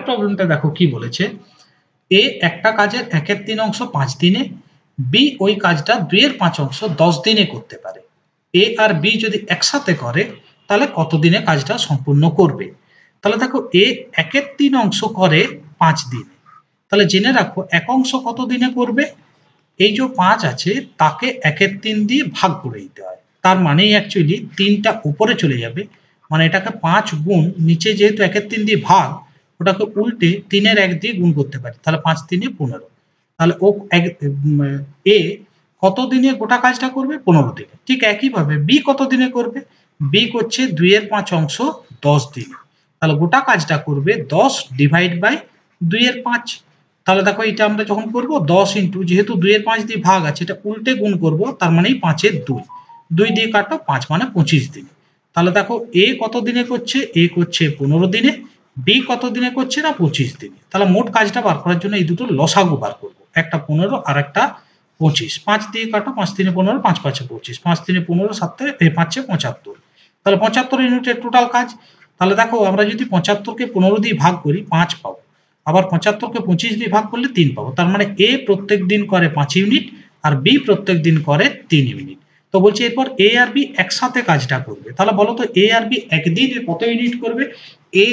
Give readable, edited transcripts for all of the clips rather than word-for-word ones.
প্রবলেমটা দেখো কি বলেছে, এ একটা কাজের 1/3 অংশ 5 দিনে, বি ওই কাজটা 2/5 অংশ 10 দিনে করতে পারে। এ আর বি যদি একসাথে করে তাহলে কত দিনে কাজটা সম্পূর্ণ করবে। তাহলে দেখো এ 1/3 অংশ করে 5 দিনে, তাহলে জেনে রাখো এক অংশ কত দিনে করবে। এই যে 5 আছে তাকে 1/3 দিয়ে ভাগ করে দিতে হয়, তার মানেই অ্যাকচুয়ালি 3টা উপরে চলে যাবে, মানে এটাকে 5 গুণ নিচে যেহেতু 1/3 দিয়ে ভাগ, ওটাকে উল্টে 3-1 দিয়ে গুণ করতে পারি, তাহলে 5×3 = 15। তাহলে ও এ কত দিনে গোটা কাজটা করবে, 15 দিনে। ঠিক একইভাবে বি কত দিনে করবে, বি করছে 2/5 অংশ 10 দিনে, তাহলে গোটা কাজটা করবে 10/2/5। তাহলে দেখো এটা আমরা যখন করবো 10 ইন্টু, যেহেতু 2/5 দিয়ে ভাগ আছে এটা উল্টে গুণ করব, তার মানে 5/2, 2 দিয়ে কাটো 5 মানে 25 দিন। তাহলে দেখো এ কত দিনে করছে, এ করছে 15 দিনে, বি কত দিনে করছে না 25 দিনে। তাহলে মোট কাজটা বার করার জন্য এই দুটো লসাগু বার করব, একটা 15 আর একটা 25। 5 দিয়ে কাটো, 5×3 = 15, 5×5 = 25, 5×3 = 15, 5×5 = 75। তাহলে 75 ইউনিটের টোটাল কাজ। তাহলে দেখো আমরা যদি 75কে 15 দিয়ে ভাগ করি 5 পাবো, আবার 75কে 25 দিয়ে ভাগ করলে 3 পাবো। তার মানে এ প্রত্যেক দিন করে 5 ইউনিট আর বি প্রত্যেক দিন করে 3 ইউনিট। তো বলছি এরপর এ আর বি একসাথে কাজটা করবে, তাহলে বলো তো এ আর বি একদিনে কত ইউনিট করবে, এ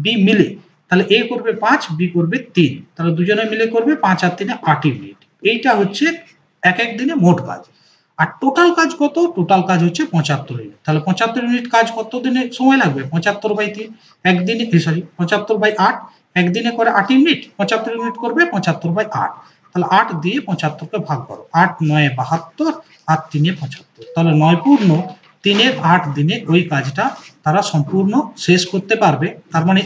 বি মিলে। তাহলে এ করবে 5, বি করবে 3, তাহলে দুজনে মিলে করবে 5 আর 3 8 ইউনিট। এইটা হচ্ছে এক এক দিনে মোট কাজ। আর টোটাল কাজ কত, টোটাল কাজ হচ্ছে 75 ইউনিট। তাহলে 75 ইউনিট কাজ কত দিনে সময় লাগবে, 75/3 একদিনে, সরি 75/8, একদিনে করে 8 ইউনিট, 75 ইউনিট করবে 75/8। তাহলে 8 দিয়ে 75কে ভাগ করো, 8×9 = 72 আর 3 × 75, তাহলে 9 পূর্ণ 3/8 দিনে ওই কাজটা তারা সম্পূর্ণ শেষ করতে পারবে। তার মানে